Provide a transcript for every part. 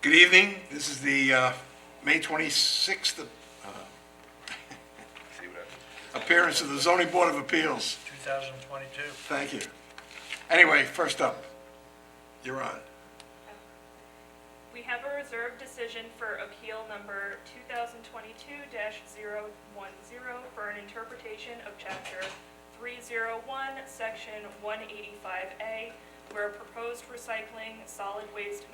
Good evening. This is the May 26th appearance of the Zoning Board of Appeals. 2022. Thank you. Anyway, first up, you're on. We have a reserved decision for appeal number 2022-010 for an interpretation of chapter 301, section 185A, where proposed recycling solid waste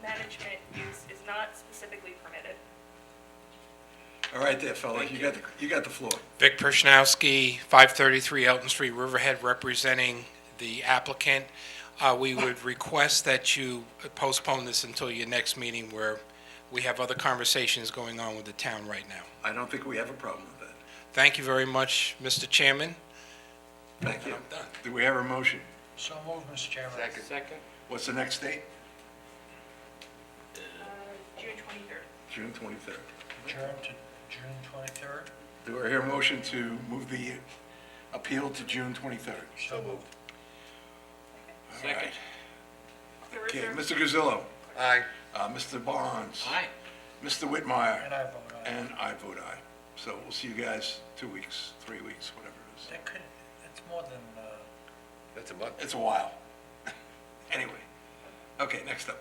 management use is not specifically permitted. All right there, fella. You got the floor. Vic Pershnowski, 533 Elton Street, Riverhead, representing the applicant. We would request that you postpone this until your next meeting, where we have other conversations going on with the town right now. I don't think we have a problem with that. Thank you very much, Mr. Chairman. Thank you. I'm done. Do we have a motion? So moved, Mr. Chairman. Second. What's the next date? June 23rd. June 23rd. Adjourn to June 23rd. Do I hear a motion to move the appeal to June 23rd? So moved. All right. The Okay, reserved- Mr. Guzillo. Aye. Mr. Barnes. Aye. Mr. Whitmire. And I vote aye. And I vote aye. So we'll see you guys 2 weeks, 3 weeks, whatever it is. That could, it's more than, That's a month. It's a while. Anyway. Okay, next up.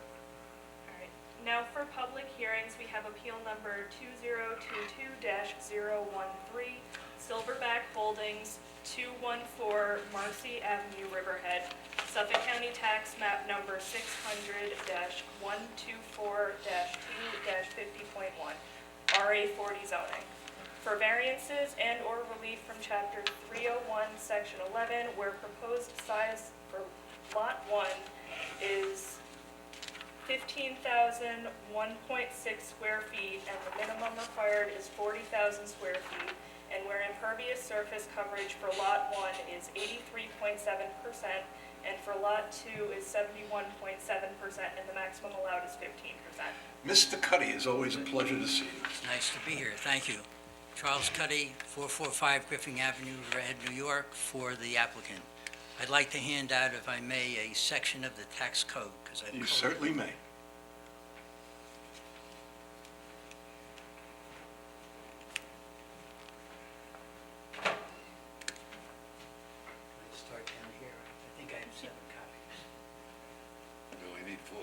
All right. Now for public hearings, we have appeal number 2022-013, Silverback Holdings, 214 Marcy Avenue, Riverhead, Suffolk County Tax Map number 600-124-2-50.1, RA 40 zoning, for variances and/or relief from Chapter 301, Section 11, where proposed size for Lot 1 is 15,001.6 square feet, and the minimum required is 40,000 square feet, and where impervious surface coverage for Lot 1 is 83.7%, and for Lot 2 is 71.7%, and the maximum allowed is 15%. Mr. Cuddy, it's always a pleasure to see you. Nice to be here, thank you. Charles Cuddy, 445 Griffin Avenue, Riverhead, New York, for the applicant. I'd like to hand out, if I may, a section of the tax code, because I've You colored- certainly may. Let's start down here. I think I have 7 copies. You only need 4.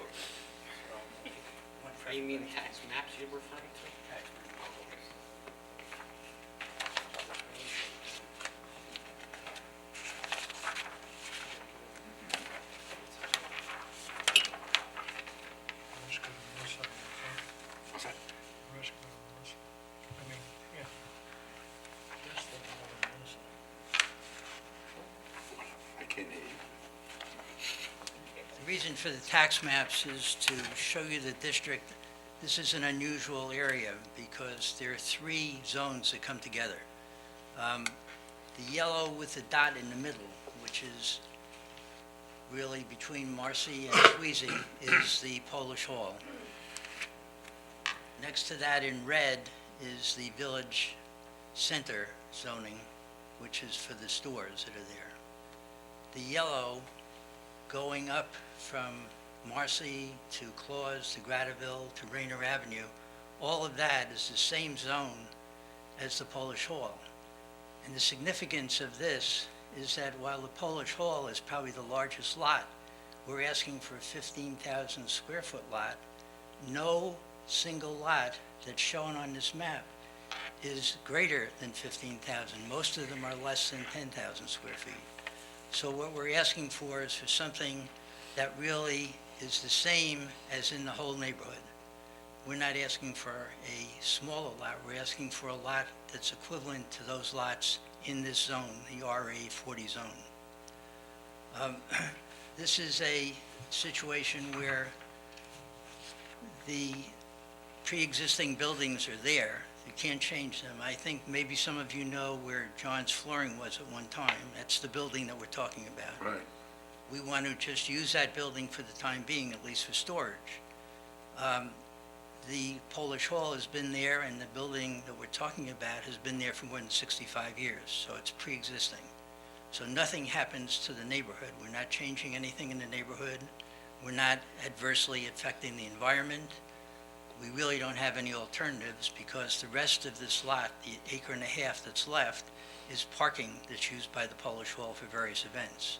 One for You mean tax maps you're referring to? tax. let's go to Melissa, I think. What's that? Let's go to Melissa. I mean, yeah. That's the one with Melissa. I can't hear you. The reason for the tax maps is to show you the district. This is an unusual area because there are 3 zones that come together. The yellow with the dot in the middle, which is really between Marcy and Sweezy, is the Polish Hall. Next to that in red is the Village Center zoning, which is for the stores that are there. The yellow going up from Marcy to Claus to Grataville to Rayner Avenue, all of that is the same zone as the Polish Hall. And the significance of this is that while the Polish Hall is probably the largest lot, we're asking for a 15,000 square foot lot. No single lot that's shown on this map is greater than 15,000. Most of them are less than 10,000 square feet. So what we're asking for is for something that really is the same as in the whole neighborhood. We're not asking for a smaller lot, we're asking for a lot that's equivalent to those lots in this zone, the RA 40 zone. This is a situation where the pre-existing buildings are there. You can't change them. I think maybe some of you know where John's Flooring was at one time. That's the building that we're talking about. Right. We want to just use that building for the time being, at least for storage. The Polish Hall has been there, and the building that we're talking about has been there for more than 65 years, so it's pre-existing. So nothing happens to the neighborhood. We're not changing anything in the neighborhood. We're not adversely affecting the environment. We really don't have any alternatives because the rest of this lot, the acre and a half that's left, is parking that's used by the Polish Hall for various events.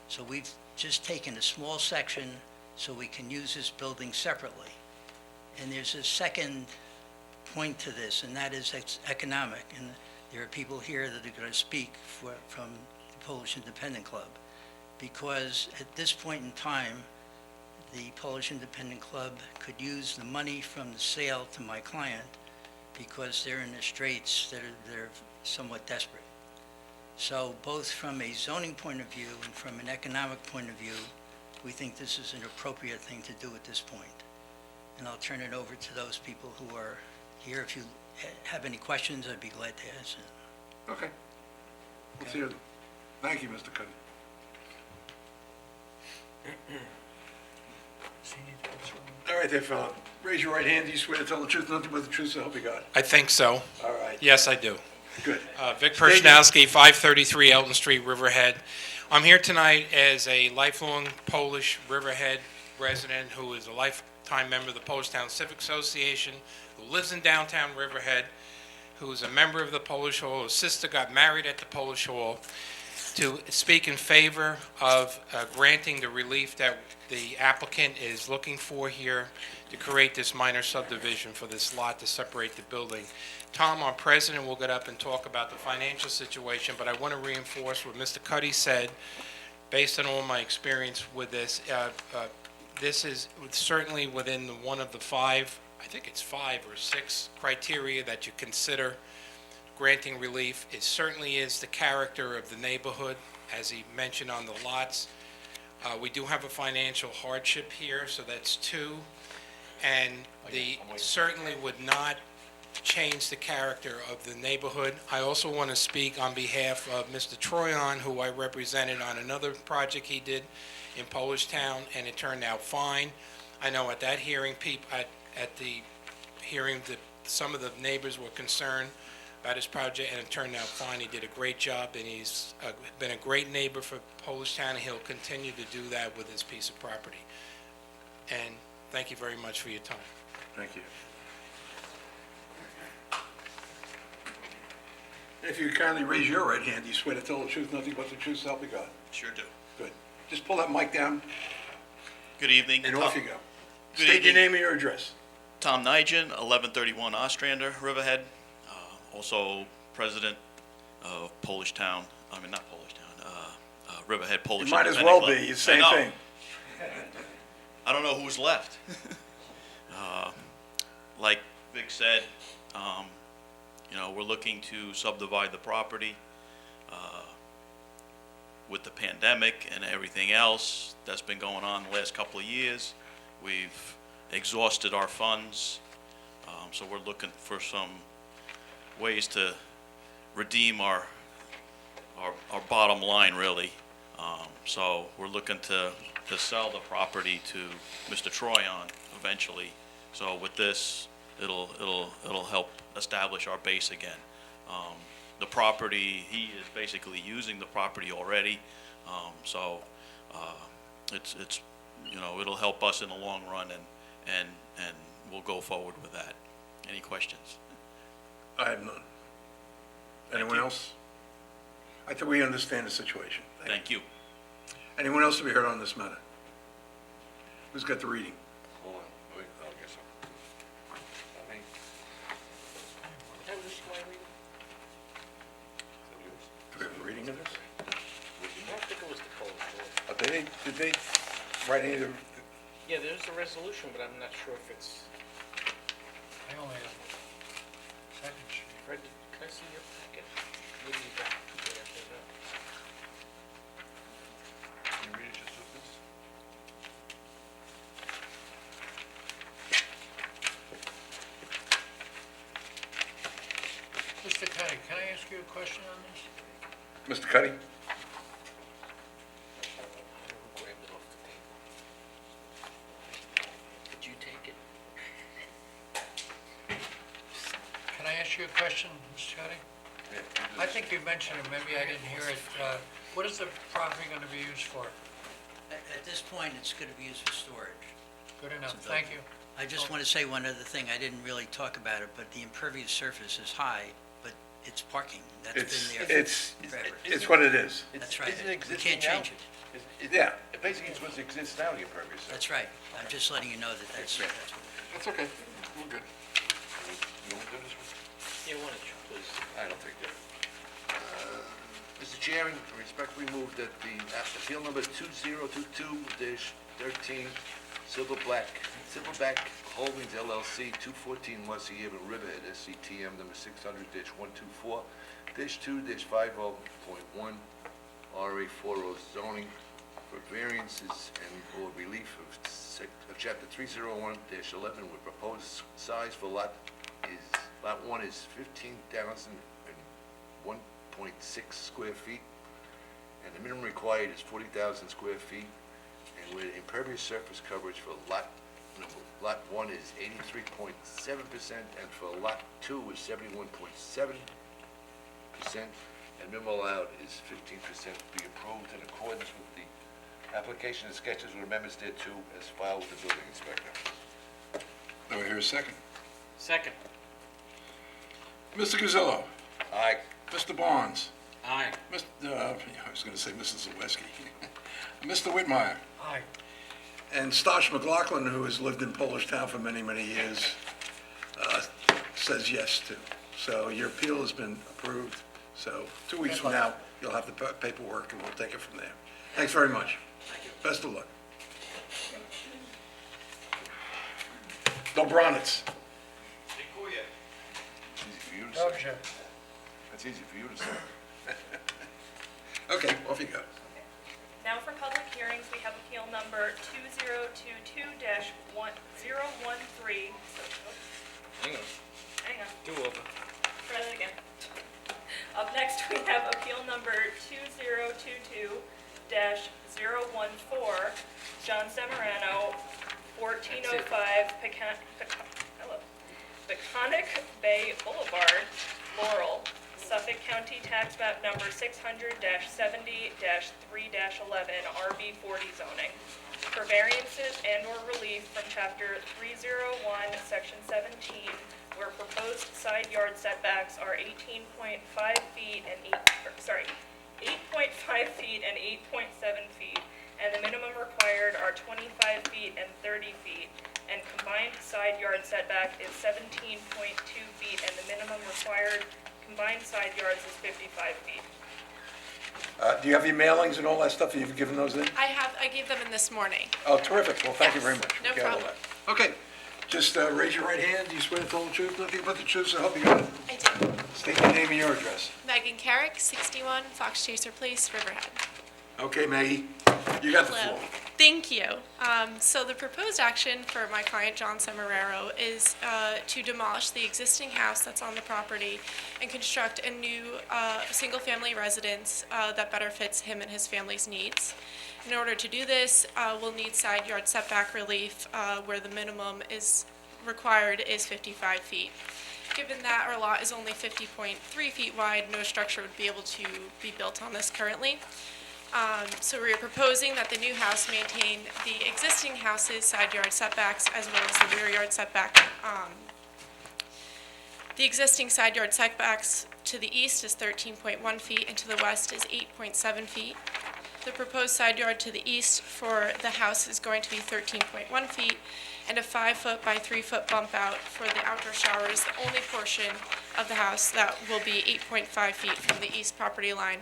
So we've just taken a small section so we can use this building separately. And there's a second point to this, and that is it's economic. And there are people here that are going to speak from the Polish Independent Club. Because at this point in time, the Polish Independent Club could use the money from the sale to my client because they're in the straits that they're somewhat desperate. So both from a zoning point of view and from an economic point of view, we think this is an appropriate thing to do at this point. And I'll turn it over to those people who are here. If you have any questions, I'd be glad to answer them. Okay. Let's hear them. Thank you, Mr. Cuddy. Does he need to go through? All right there, fella. Raise your right hand. Do you swear to tell the truth, nothing but the truth, so help you God? I think so. All right. Yes, I do. Good. Vic State Pershnowski, 533 Elton Street, Riverhead. I'm here tonight as a lifelong Polish Riverhead resident who is a lifetime member of the Polish Town Civic Association, who lives in downtown Riverhead, who is a member of the Polish Hall, whose sister got married at the Polish Hall, to speak in favor of granting the relief that the applicant is looking for here to create this minor subdivision for this lot to separate the building. Tom, our president, will get up and talk about the financial situation, but I want to reinforce what Mr. Cuddy said. Based on all my experience with this, this is certainly within one of the five, I think it's 5 or 6 criteria that you consider granting relief. It certainly is the character of the neighborhood, as he mentioned on the lots. We do have a financial hardship here, so that's 2. And certainly would not change the character of the neighborhood. I also want to speak on behalf of Mr. Troyan, who I represented on another project he did in Polish Town, and it turned out fine. I know at that hearing, at the hearing, that some of the neighbors were concerned about his project, and it turned out fine. He did a great job, and he's been a great neighbor for Polish Town, and he'll continue to do that with his piece of property. And thank you very much for your time. Thank you. If you kindly raise your right hand, do you swear to tell the truth, nothing but the truth, so help you God? Sure do. Good. Just pull that mic down, Good evening. and off you go. Good State your evening. name and your address. Tom Nigel, 1131 Ostrander, Riverhead. Also president of Polish Town, not Polish Town, Riverhead Polish You might as Independent well Club. be, it's the same I know. thing. I don't know who's left. Like Vic said, we're looking to subdivide the property. With the pandemic and everything else that's been going on the last couple of years, we've exhausted our funds. So we're looking for some ways to redeem our bottom line, really. So we're looking to sell the property to Mr. Troyan eventually. So with this, it'll help establish our base again. The property, he is basically using the property already, so it's it'll help us in the long run, and we'll go forward with that. Any questions? I have none. Anyone you. else? I think we understand the situation. Thank you. Anyone else to be heard on this matter? Who's got the reading? Hold on, wait, I'll get some. I mean, Do we have a reading of this? I don't think it was the Polish Hall. Did they write any of the, Yeah, there's a resolution, but I'm not sure if it's, I only have second sheet. Fred, can I see your packet? Maybe you got it right after that. can you read it just with this? Mr. Cuddy, can I ask you a question on this? Mr. Cuddy? I don't know who grabbed it off the table. Did you take it? Can I ask you a question, Mr. Cuddy? I think you mentioned it, maybe I didn't hear it. What is the property going to be used for? At this point, it's going to be used for storage. Good enough, It's a thank you. I just want to say one other thing. I didn't really talk about it, but the impervious surface is high, but it's parking. That's been there forever. It's what it is. That's right. Isn't it We existing can't now? change it. Yeah. Basically, it's what exists now, the impervious surface. That's right. I'm just letting you know that that's what That's okay, we're good. You want to do this one? Yeah, why don't you, please? I don't think that. Mr. Chairman, I respectfully move that the appeal number 2022-13, Silverback Holdings LLC, 214 West Haven Riverhead, SCTM number 600-124-2-50.1, RA40 zoning for variances and/or relief of Chapter 301-11, with proposed size for Lot 1 is 15,001.6 square feet, and the minimum required is 40,000 square feet, and with impervious surface coverage for Lot 1 is 83.7%, and for Lot 2 is 71.7%, and minimum allowed is 15%, be approved in accordance with the application and sketches with amendments thereto as filed with the building inspector. Do I hear a second? Second. Mr. Gazillo? Aye. Mr. Barnes? Aye. I was going to say Mrs. Zaweski. Mr. Whitmire? Aye. And Stosh McLaughlin, who has lived in Polish Town for many, many years, says yes to. So your appeal has been approved. So 2 weeks from now, you'll have the paperwork, and we'll take it from there. Thanks very much. Thank you. Best of luck. Dobranitz. It's easy for you to say. Doja. That's easy for you to say. Okay, off you go. Now for public hearings, we have appeal number 2022-1013. Hang on, Hang on. do over. Try that again. Up next, we have appeal number 2022-014, John Semirano, 1405 Peconic Bay Boulevard, Laurel, Suffolk County Tax Map number 600-70-3-11, RB40 zoning, for variances and/or relief from Chapter 301, Section 17, where proposed side yard setbacks are 8.5 feet and 8.5 feet and 8.7 feet, and the minimum required are 25 feet and 30 feet, and combined side yard setback is 17.2 feet, and the minimum required combined side yards is 55 feet. Do you have your mailings and all that stuff? You've given those in? I gave them in this morning. Oh, terrific. Well, thank you Yes, very much. no We got all problem. that. Okay, just raise your right hand. Do you swear to tell the truth, nothing but the truth, so help you God? I did. State your name and your address. Megan Carrick, 61 Fox Chaser Place, Riverhead. Okay, Maggie, you got the Hello. floor. Thank you. So the proposed action for my client, John Semiraro, is to demolish the existing house that's on the property and construct a new single-family residence that better fits him and his family's needs. In order to do this, we'll need side yard setback relief where the minimum is required is 55 feet. Given that our lot is only 50.3 feet wide, no structure would be able to be built on this currently. So we are proposing that the new house maintain the existing house's side yard setbacks as well as the rear yard setback. The existing side yard setbacks to the east is 13.1 feet and to the west is 8.7 feet. The proposed side yard to the east for the house is going to be 13.1 feet and a 5-foot by 3-foot bump out for the outdoor showers, the only portion of the house that will be 8.5 feet from the east property line.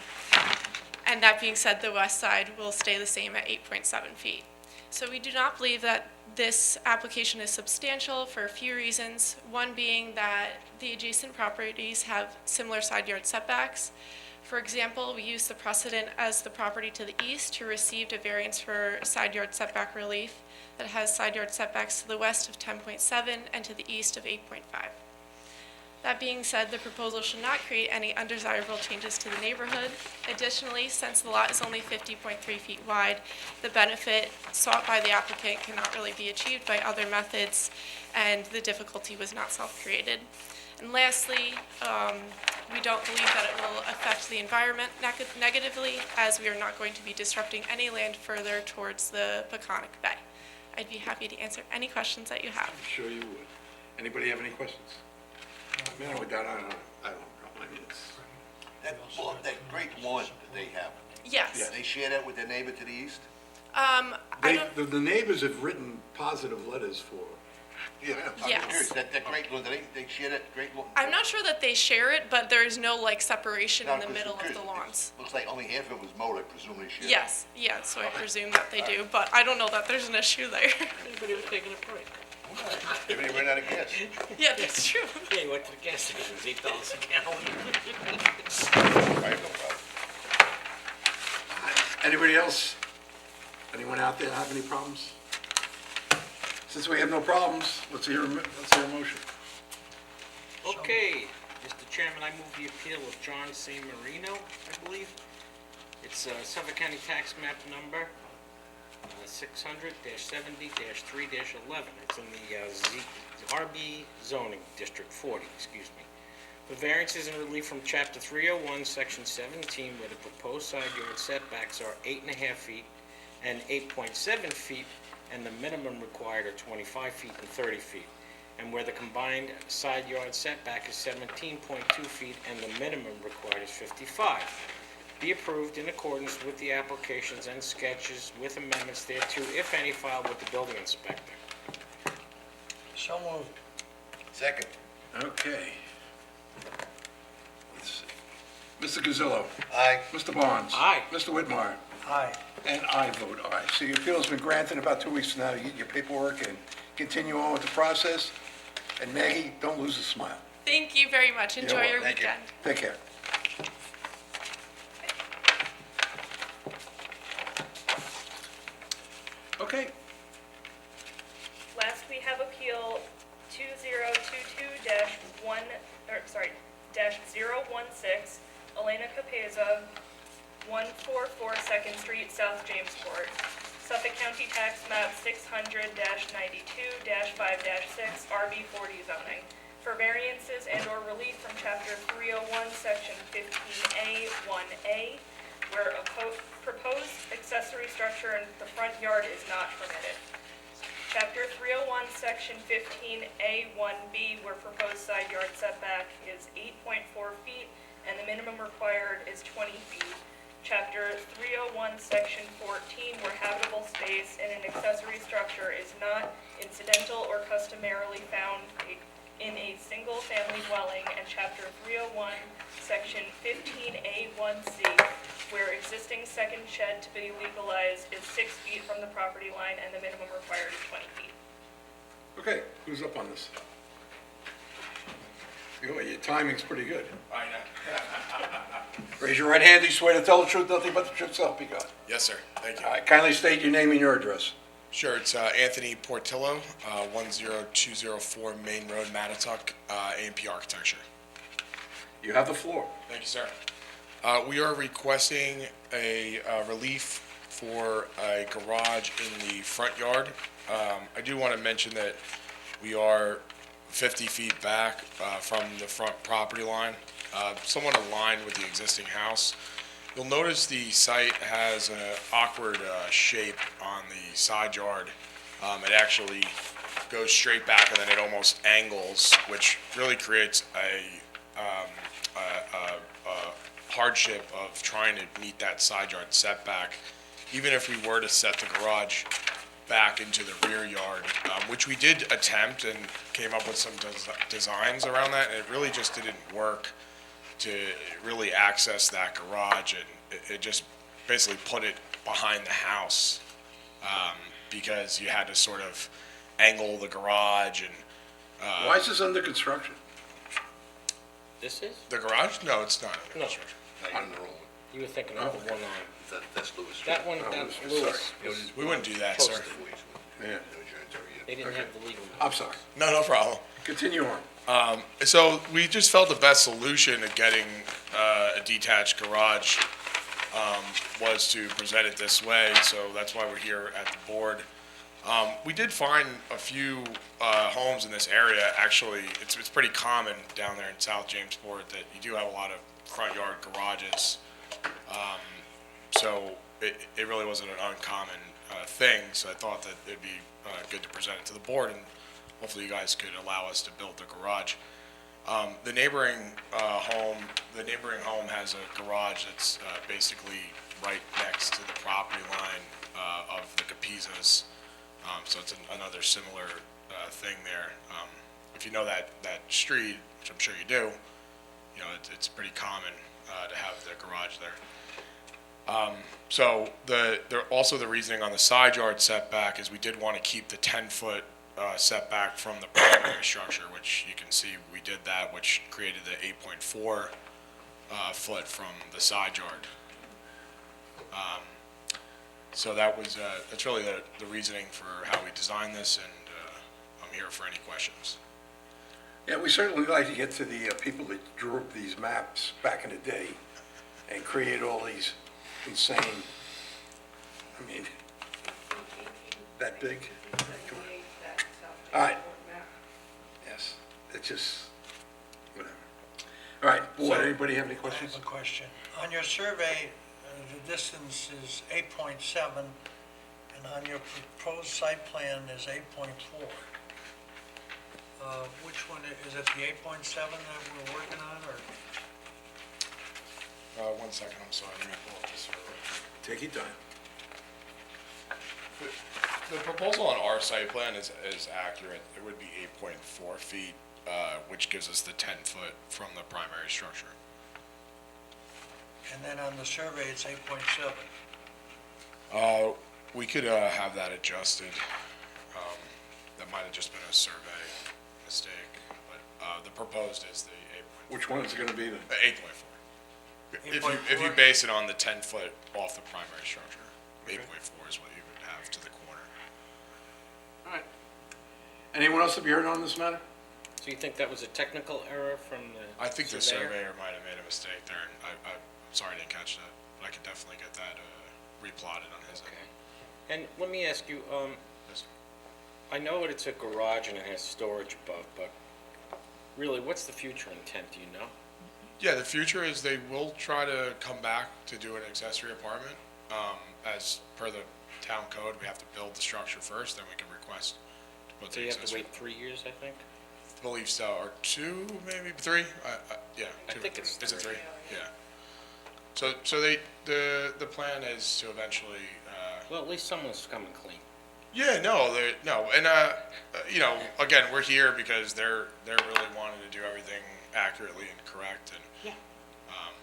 And that being said, the west side will stay the same at 8.7 feet. So we do not believe that this application is substantial for a few reasons. One being that the adjacent properties have similar side yard setbacks. For example, we use the precedent as the property to the east who received a variance for side yard setback relief that has side yard setbacks to the west of 10.7 and to the east of 8.5. That being said, the proposal should not create any undesirable changes to the neighborhood. Additionally, since the lot is only 50.3 feet wide, the benefit sought by the applicant cannot really be achieved by other methods, and the difficulty was not self-created. And lastly, we don't believe that it will affect the environment negatively, as we are not going to be disrupting any land further towards the Peconic Bay. I'd be happy to answer any questions that you have. I'm sure you would. Anybody have any questions? Man, with that, I don't know. I mean, it's, That great lawn that they have, Yes. they share that with their neighbor to the east? I don't, the neighbors have written positive letters for, Yeah, I'm Yes. curious, that great lawn, they share that great lawn? I'm not sure that they share it, but there is no like separation No, in the 'cause middle I'm of the curious. lawns. Looks like only half of it was mowed, I presume they share. Yes, yeah, so I presume that they do, but I don't know that there's an issue there. Anybody was taking a break? Maybe they ran out of gas. Yeah, that's true. Yeah, you went to the gas station, it was $8 a gallon. I have no problem. anybody else? Anyone out there have any problems? Since we have no problems, let's hear a motion. Okay, Mr. Chairman, I move the appeal of John San Marino, I believe. It's Suffolk County Tax Map Number 600-70-3-11. It's in the RB zoning, District 40, excuse me. For variances and relief from Chapter 301, Section 17, where the proposed side yard setbacks are 8.5 feet and 8.7 feet, and the minimum required are 25 feet and 30 feet. And where the combined side yard setback is 17.2 feet and the minimum required is 55. Be approved in accordance with the applications and sketches with amendments thereto, if any, filed with the building inspector. So moved. Second. Okay. Let's see. Mr. Gazillo? Aye. Mr. Barnes? Aye. Mr. Whitmire? Aye. And I vote aye. So your appeal's been granted. About 2 weeks from now, you get your paperwork and continue on with the process. And Maggie, don't lose a smile. Thank you very much. Enjoy welcome. your Thank you. weekend. Take care. Okay. Last, we have appeal 2022-1, -016, Elena Capeza, 144 Second Street, South Jamesport. Suffolk County Tax Map 600-92-5-6, RB40 zoning. For variances and/or relief from Chapter 301, Section 15A, 1A, where a proposed accessory structure in the front yard is not permitted. Chapter 301, Section 15A, 1B, where proposed side yard setback is 8.4 feet and the minimum required is 20 feet. Chapter 301, Section 14, where habitable space in an accessory structure is not incidental or customarily found in a single-family dwelling, and Chapter 301, Section 15A1C, where existing second shed to be legalized is 6 feet from the property line and the minimum required is 20 feet. Okay, who's up on this? Your timing's pretty good. I know. Raise your right hand. Do you swear to tell the truth, nothing but the truth, so help you God? Yes, sir. Thank you. All right, kindly state your name and your address. Sure, it's Anthony Portillo, 10204 Main Road, Mattatuck, A&P Architecture. You have the floor. Thank you, sir. We are requesting a relief for a garage in the front yard. I do want to mention that we are 50 feet back from the front property line, somewhat aligned with the existing house. You'll notice the site has an awkward shape on the side yard. It actually goes straight back and then it almost angles, which really creates a hardship of trying to meet that side yard setback. Even if we were to set the garage back into the rear yard, which we did attempt and came up with some designs around that, and it really just didn't work to really access that garage, and it just basically put it behind the house, because you had to sort of angle the garage and, Why is this under construction? This is? the garage? No, it's not. No, On the wrong one. you were thinking of the one on, That's Lewis Street. that one, Oh, that's sorry. Lewis. We wouldn't do that, sir. Yeah. They didn't have the legal. I'm sorry. No problem. Continue on. So we just felt the best solution of getting a detached garage was to present it this way, so that's why we're here at the board. We did find a few homes in this area, actually. It's pretty common down there in South Jamesport that you do have a lot of front yard garages. So it really wasn't an uncommon thing, so I thought that it'd be good to present it to the board, and hopefully you guys could allow us to build the garage. The neighboring home has a garage that's basically right next to the property line of the Capizas. So it's another similar thing there. If you know that street, which I'm sure you do, you know, it's pretty common to have the garage there. So also the reasoning on the side yard setback is we did want to keep the 10-foot setback from the primary structure, which you can see we did that, which created the 8.4 foot from the side yard. So that's really the reasoning for how we designed this, and I'm here for any questions. Yeah, we certainly like to get to the people that drew up these maps back in the day and create all these insane, I mean, that big? Come on. All right. Yes, it's just, whatever. All right, board, anybody have any I questions? have a question. On your survey, the distance is 8.7, and on your proposed site plan is 8.4. Which one, is it the 8.7 that we're working on, or? 1 second, I'm sorry, let me pull up this survey. Take your time. The proposal on our site plan is accurate. It would be 8.4 feet, which gives us the 10-foot from the primary structure. And then on the survey, it's 8.7. We could have that adjusted. That might have just been a survey mistake, but the proposed is the 8.4. Which one is it gonna be then? 8.4. If you base it on the 10-foot off the primary structure, 8.4 is what you would have to the corner. All right. Anyone else have you heard on this matter? So you think that was a technical error from the I think the surveyor? surveyor might have made a mistake there, and I'm sorry I didn't catch that, but I could definitely get that replotted on his end. Okay. And let me ask you, Yes. I know it's a garage and it has storage above, but really, what's the future intent, do you know? Yeah, the future is they will try to come back to do an accessory apartment. As per the town code, we have to build the structure first, then we can request to put So the you have to accessory. wait 3 years, I think? I believe so, or 2, maybe 3. Yeah, I 2. think it's Is it 3? three. Yeah. So the plan is to eventually. Well, at least someone's coming clean. Yeah, no, and you know, again, we're here because they're really wanting to do everything accurately and correct, and Yeah.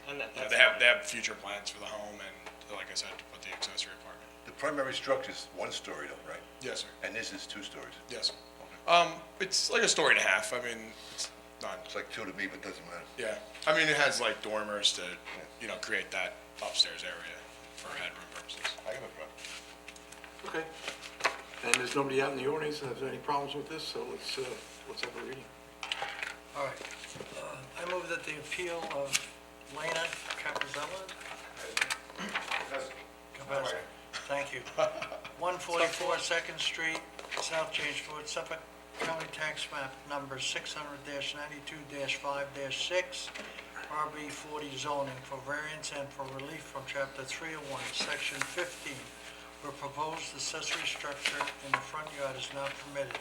And you know, that's they have future plans for the home, and like I said, to put the accessory apartment. The primary structure is 1 story though, right? Yes, sir. And this is 2 stories. Yes. It's like a story and a half. I mean, it's not. It's like 2 to me, but doesn't matter. Yeah. I mean, it has like dormers to, you know, create that upstairs area for headroom purposes. I have a problem. Okay. And there's nobody out in the audience that has any problems with this, so let's have a reading. All right. I move that the appeal of Lena Capizella. Cabeza. Thank you. 144 Second Street, South Jamesport, Suffolk County Tax Map Number 600-92-5-6, RB 40 zoning for variance and for relief from Chapter 301, Section 15, where proposed accessory structure in the front yard is not permitted,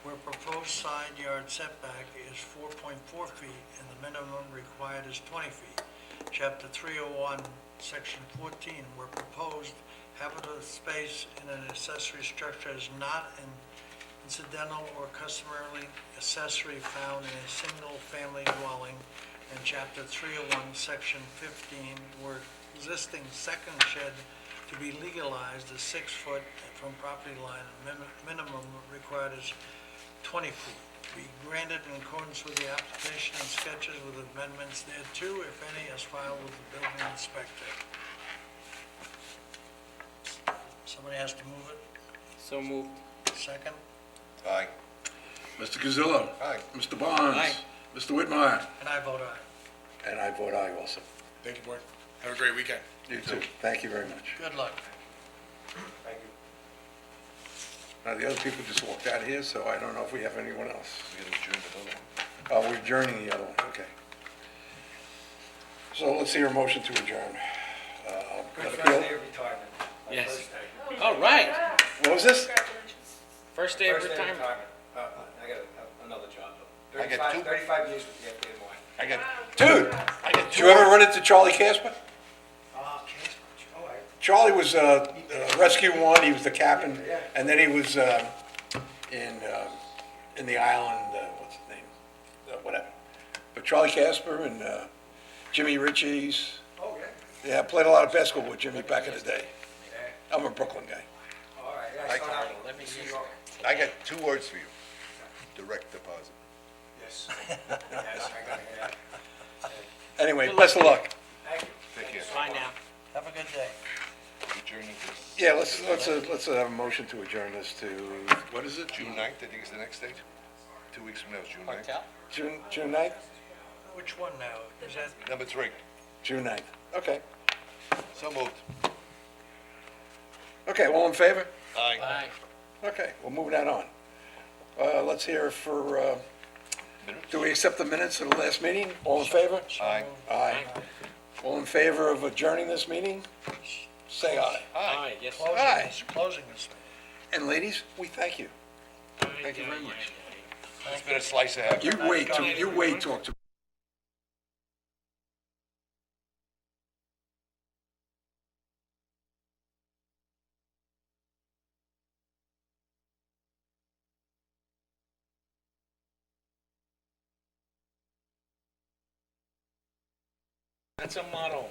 where proposed side yard setback is 4.4 feet and the minimum required is 20 feet. Chapter 301, Section 14, where proposed habitable space in an accessory structure is not an incidental or customarily accessory found in a single-family dwelling, and Chapter 301, Section 15, where existing second shed to be legalized is 6 foot from property line, and minimum required is 20 feet. Be granted in accordance with the application and sketches with amendments thereto, if any, as filed with the building inspector. Somebody has to move it. So moved. Second? Aye. Mr. Gazillo. Aye. Mr. Barnes. Aye. Mr. Whitmire. And I vote aye. And I vote aye also. Thank you, board. Have a great weekend. You too. Thank you very much. Good luck. Thank The other people just walked out here, so I don't know if we have anyone else. We're gonna adjourn the other one. Oh, we're adjourning the other one, okay. So let's hear a motion to adjourn. That appeal? Yes. All right. What was this? Congratulations. First day of First day of retirement. retirement. I got another job, though. I got 35 years with the FDA and Y. I got, Dude, I got did you ever run into Charlie Casper? Casper, all right. Charlie was Rescue 1, he was the captain, and then he was in the island, what's his name? Whatever. But Charlie Casper and Jimmy Ritchie's, Oh, yeah. yeah, I played a lot of basketball with Jimmy back in the day. Yeah. I'm a Brooklyn guy. All right, yeah, I started out Let me see. in New York. I got 2 words for you. Direct deposit. Yes. Yes, I got it, yeah. Anyway, best of luck. Thank you. Take care. Bye now. Have a good day. Adjourning this. Yeah, let's have a motion to adjourn this to, what is it? June 9th, I think is the next date. 2 weeks from now is June 9th. Martel? June 9th? Which one now? Is that? Number 3. June 9th, okay. So moved. Okay, all in favor? Aye. Bye. Okay, we'll move that on. Let's hear for, Minutes? do we accept the minutes of the last meeting? All in favor? Aye. Aye. All in favor of adjourning this meeting? Say aye. Aye, yes. Aye. Closing this. And ladies, we thank you. Thank you very much. It's been a slice of heaven. You wait, talk to That's a motto.